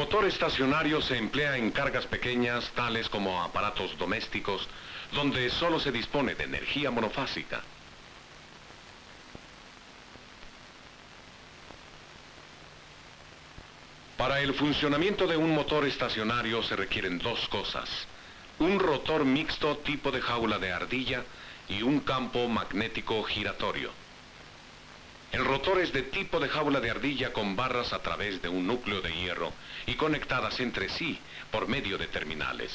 motor estacionario se emplea en cargas pequeñas, tales como aparatos domésticos, donde solo se dispone de energía monofásica. Para el funcionamiento de un motor estacionario se requieren dos cosas: un rotor mixto tipo de jaula de ardilla y un campo magnético giratorio. El rotor es de tipo de jaula de ardilla con barras a través de un núcleo de hierro y conectadas entre sí por medio de terminales.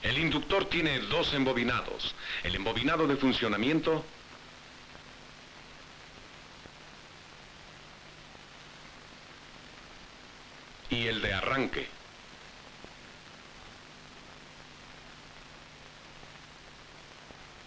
El inductor tiene dos embobinados: el embobinado de funcionamiento y el de arranque.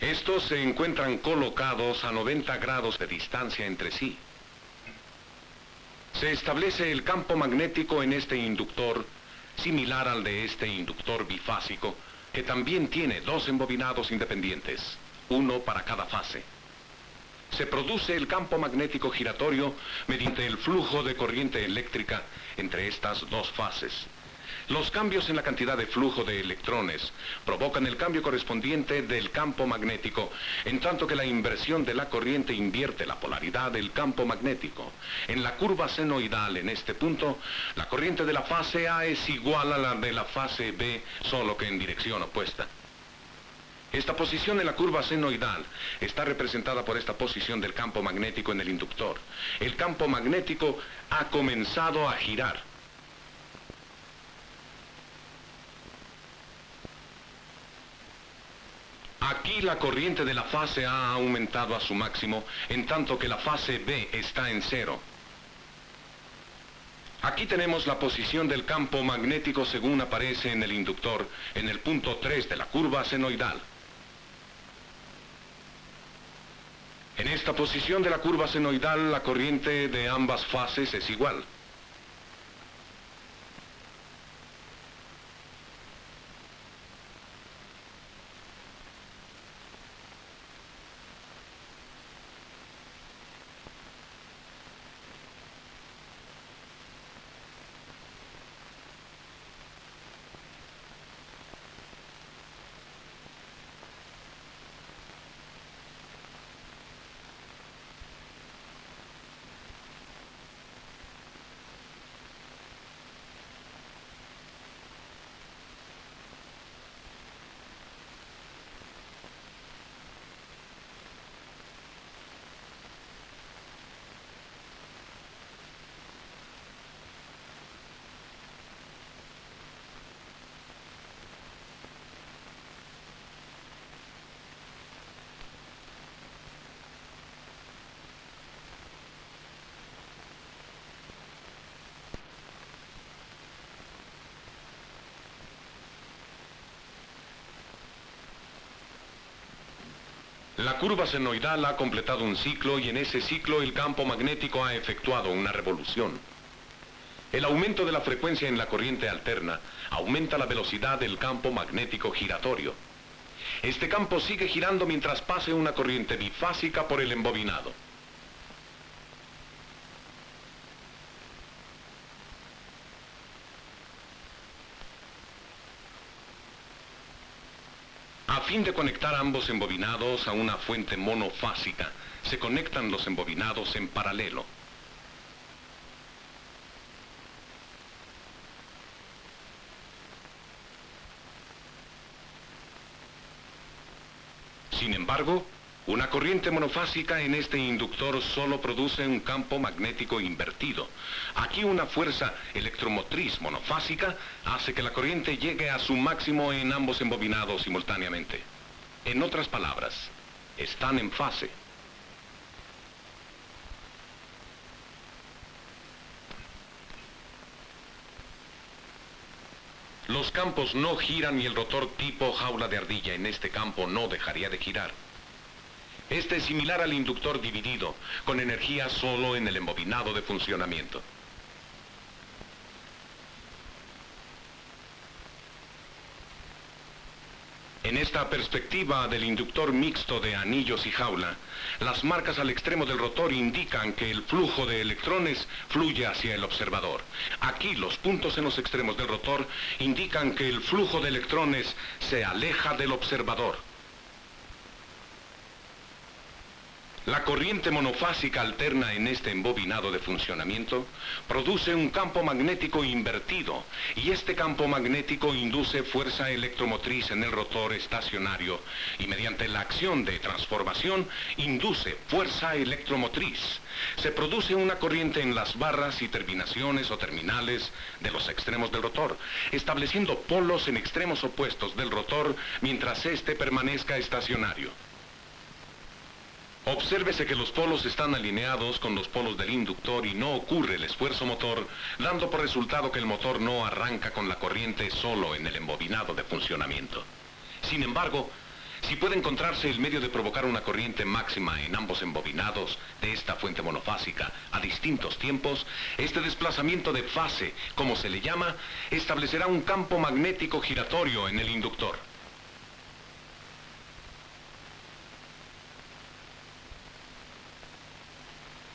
Estos se encuentran colocados a 90 grados de distancia entre sí. Se establece el campo magnético en este inductor, similar al de este inductor bifásico, que también tiene dos embobinados independientes, uno para cada fase. Se produce el campo magnético giratorio mediante el flujo de corriente eléctrica entre estas dos fases. Los cambios en la cantidad de flujo de electrones provocan el cambio correspondiente del campo magnético, en tanto que la inversión de la corriente invierte la polaridad del campo magnético. En la curva senoidal, en este punto, la corriente de la fase A es igual a la de la fase B, solo que en dirección opuesta. Esta posición en la curva senoidal está representada por esta posición del campo magnético en el inductor. El campo magnético ha comenzado a girar. Aquí la corriente de la fase A ha aumentado a su máximo, en tanto que la fase B está en cero. Aquí tenemos la posición del campo magnético según aparece en el inductor, en el punto 3 de la curva senoidal. En esta posición de la curva senoidal, la corriente de ambas fases es igual. La curva senoidal ha completado un ciclo y en ese ciclo el campo magnético ha efectuado una revolución. El aumento de la frecuencia en la corriente alterna aumenta la velocidad del campo magnético giratorio. Este campo sigue girando mientras pase una corriente bifásica por el embobinado. A fin de conectar ambos embobinados a una fuente monofásica, se conectan los embobinados en paralelo. Sin embargo, una corriente monofásica en este inductor solo produce un campo magnético invertido. Aquí una fuerza electromotriz monofásica hace que la corriente llegue a su máximo en ambos embobinados simultáneamente. En otras palabras, están en fase. Los campos no giran y el rotor tipo jaula de ardilla en este campo no dejaría de girar. Este es similar al inductor dividido, con energía solo en el embobinado de funcionamiento. En esta perspectiva del inductor mixto de anillos y jaula, las marcas al extremo del rotor indican que el flujo de electrones fluye hacia el observador. Aquí los puntos en los extremos del rotor indican que el flujo de electrones se aleja del observador. La corriente monofásica alterna en este embobinado de funcionamiento produce un campo magnético invertido, y este campo magnético induce fuerza electromotriz en el rotor estacionario y mediante la acción de transformación induce fuerza electromotriz. Se produce una corriente en las barras y terminaciones o terminales de los extremos del rotor, estableciendo polos en extremos opuestos del rotor mientras éste permanezca estacionario. Obsérvese que los polos están alineados con los polos del inductor y no ocurre el esfuerzo motor, dando por resultado que el motor no arranca con la corriente solo en el embobinado de funcionamiento. Sin embargo, si puede encontrarse el medio de provocar una corriente máxima en ambos embobinados de esta fuente monofásica a distintos tiempos, este desplazamiento de fase, como se le llama, establecerá un campo magnético giratorio en el inductor.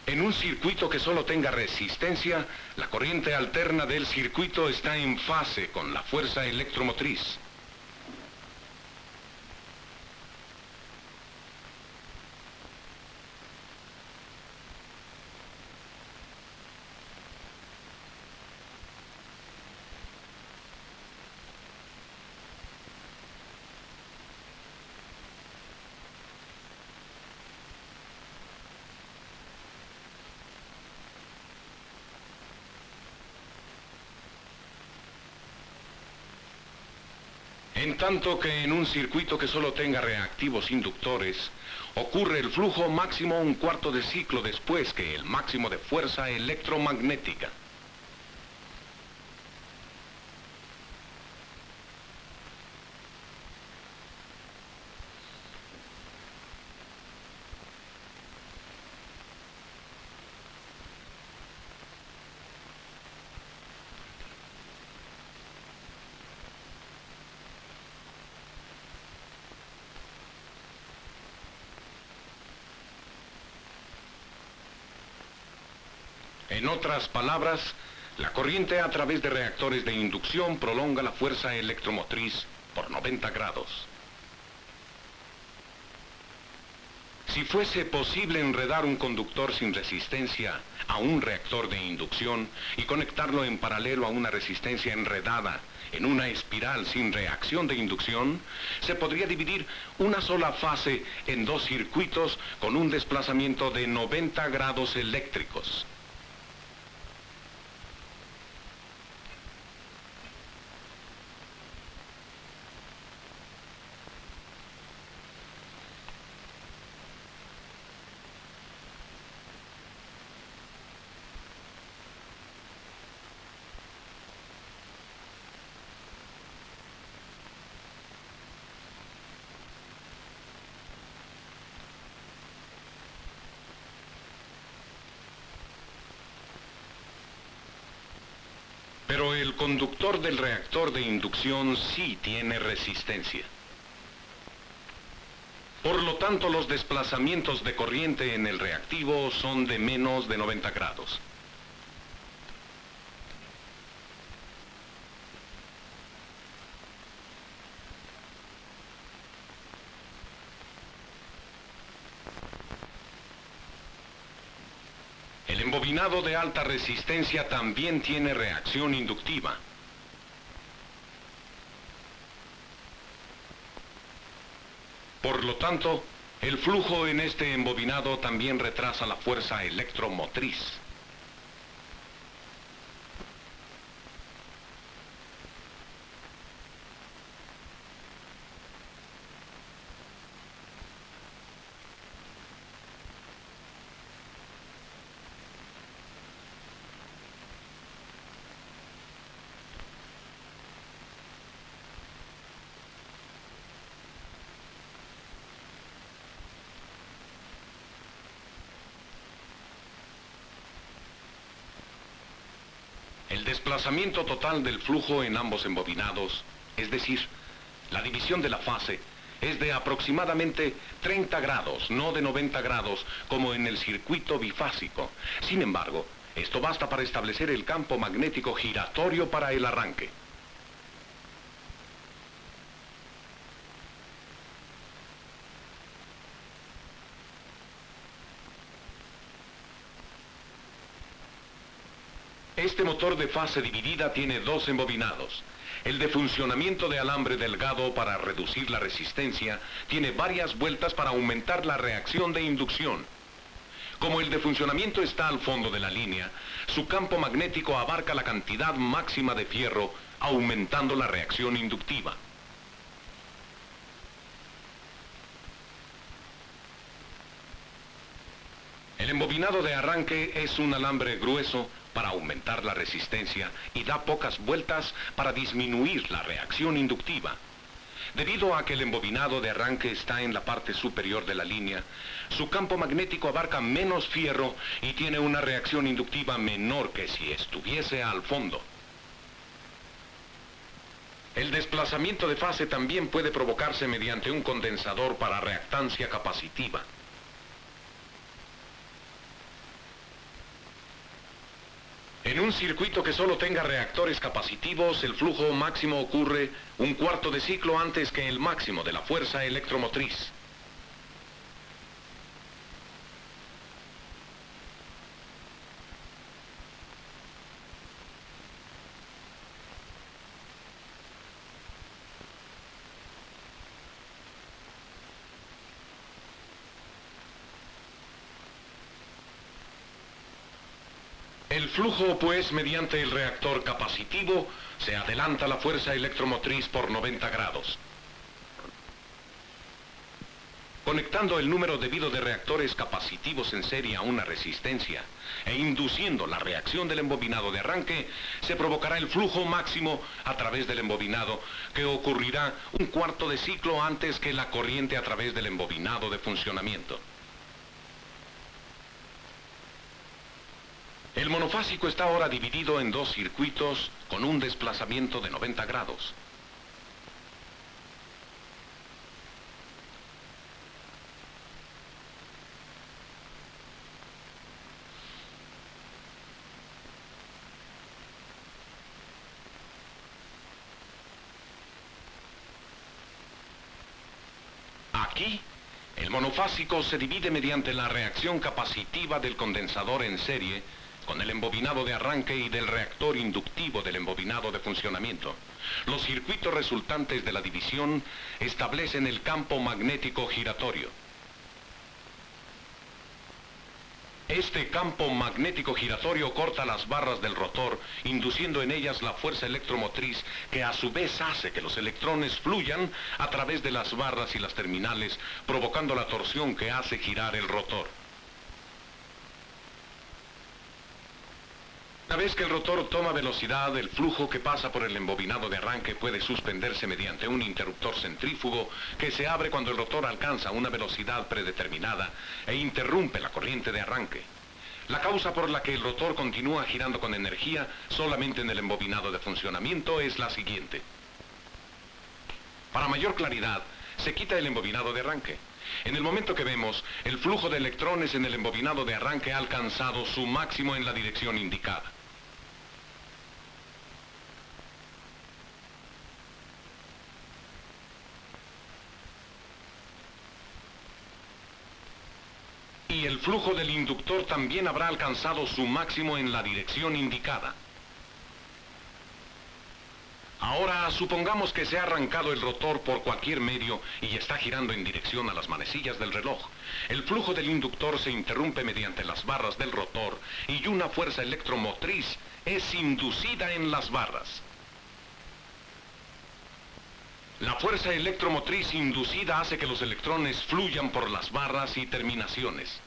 En un circuito que solo tenga resistencia, la corriente alterna del circuito está en fase con la fuerza electromotriz. En tanto que en un circuito que solo tenga reactivos inductores, ocurre el flujo máximo un cuarto de ciclo después que el máximo de fuerza electromagnética. En otras palabras, la corriente a través de reactores de inducción prolonga la fuerza electromotriz por 90 grados. Si fuese posible enredar un conductor sin resistencia a un reactor de inducción y conectarlo en paralelo a una resistencia enredada en una espiral sin reacción de inducción, se podría dividir una sola fase en dos circuitos con un desplazamiento de 90 grados eléctricos. Pero el conductor del reactor de inducción sí tiene resistencia. Por lo tanto, los desplazamientos de corriente en el reactivo son de menos de 90 grados. El embobinado de alta resistencia también tiene reacción inductiva. Por lo tanto, el flujo en este embobinado también retrasa la fuerza electromotriz. El desplazamiento total del flujo en ambos embobinados, es decir, La división de la fase es de aproximadamente 30 grados, no de 90 grados, como en el circuito bifásico. Sin embargo, esto basta para establecer el campo magnético giratorio para el arranque. Este motor de fase dividida tiene dos embobinados. El de funcionamiento de alambre delgado para reducir la resistencia tiene varias vueltas para aumentar la reacción de inducción. Como el de funcionamiento está al fondo de la línea, su campo magnético abarca la cantidad máxima de fierro, aumentando la reacción inductiva. El embobinado de arranque es un alambre grueso para aumentar la resistencia y da pocas vueltas para disminuir la reacción inductiva. Debido a que el embobinado de arranque está en la parte superior de la línea, su campo magnético abarca menos fierro y tiene una reacción inductiva menor que si estuviese al fondo. El desplazamiento de fase también puede provocarse mediante un condensador para reactancia capacitiva. En un circuito que solo tenga reactores capacitivos, el flujo máximo ocurre un cuarto de ciclo antes que el máximo de la fuerza electromotriz. El flujo, pues, mediante el reactor capacitivo, se adelanta la fuerza electromotriz por 90 grados. Conectando el número debido de reactores capacitivos en serie a una resistencia e induciendo la reacción del embobinado de arranque, se provocará el flujo máximo a través del embobinado, que ocurrirá un cuarto de ciclo antes que la corriente a través del embobinado de funcionamiento. El monofásico está ahora dividido en dos circuitos con un desplazamiento de 90 grados. Aquí, el monofásico se divide mediante la reacción capacitiva del condensador en serie con el embobinado de arranque y del reactor inductivo del embobinado de funcionamiento. Los circuitos resultantes de la división establecen el campo magnético giratorio. Este campo magnético giratorio corta las barras del rotor, induciendo en ellas la fuerza electromotriz que a su vez hace que los electrones fluyan a través de las barras y las terminales, provocando la torsión que hace girar el rotor. Una vez que el rotor toma velocidad, el flujo que pasa por el embobinado de arranque puede suspenderse mediante un interruptor centrífugo que se abre cuando el rotor alcanza una velocidad predeterminada e interrumpe la corriente de arranque. La causa por la que el rotor continúa girando con energía solamente en el embobinado de funcionamiento es la siguiente. Para mayor claridad, se quita el embobinado de arranque. En el momento que vemos, el flujo de electrones en el embobinado de arranque ha alcanzado su máximo en la dirección indicada. Y el flujo del inductor también habrá alcanzado su máximo en la dirección indicada. Ahora, supongamos que se ha arrancado el rotor por cualquier medio y está girando en dirección a las manecillas del reloj. El flujo del inductor se interrumpe mediante las barras del rotor y una fuerza electromotriz es inducida en las barras. La fuerza electromotriz inducida hace que los electrones fluyan por las barras y terminaciones.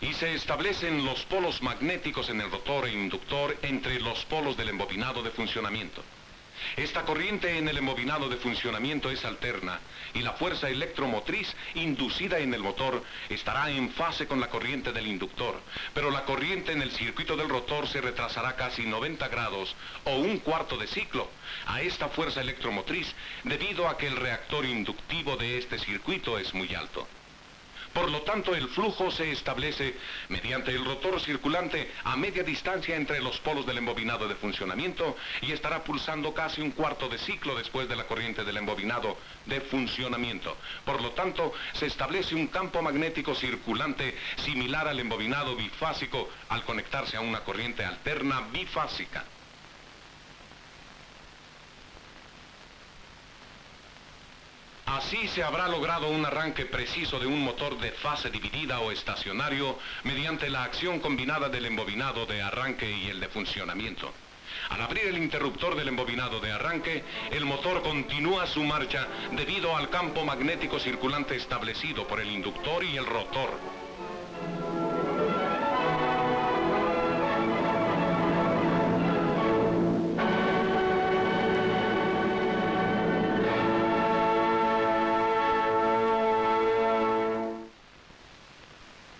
Y se establecen los polos magnéticos en el rotor e inductor entre los polos del embobinado de funcionamiento. Esta corriente en el embobinado de funcionamiento es alterna y la fuerza electromotriz inducida en el motor estará en fase con la corriente del inductor, pero la corriente en el circuito del rotor se retrasará casi 90 grados o un cuarto de ciclo a esta fuerza electromotriz debido a que el reactor inductivo de este circuito es muy alto. Por lo tanto, el flujo se establece mediante el rotor circulante a media distancia entre los polos del embobinado de funcionamiento y estará pulsando casi un cuarto de ciclo después de la corriente del embobinado de funcionamiento. Por lo tanto, se establece un campo magnético circulante similar al embobinado bifásico al conectarse a una corriente alterna bifásica. Así se habrá logrado un arranque preciso de un motor de fase dividida o estacionario mediante la acción combinada del embobinado de arranque y el de funcionamiento. Al abrir el interruptor del embobinado de arranque, el motor continúa su marcha debido al campo magnético circulante establecido por el inductor y el rotor.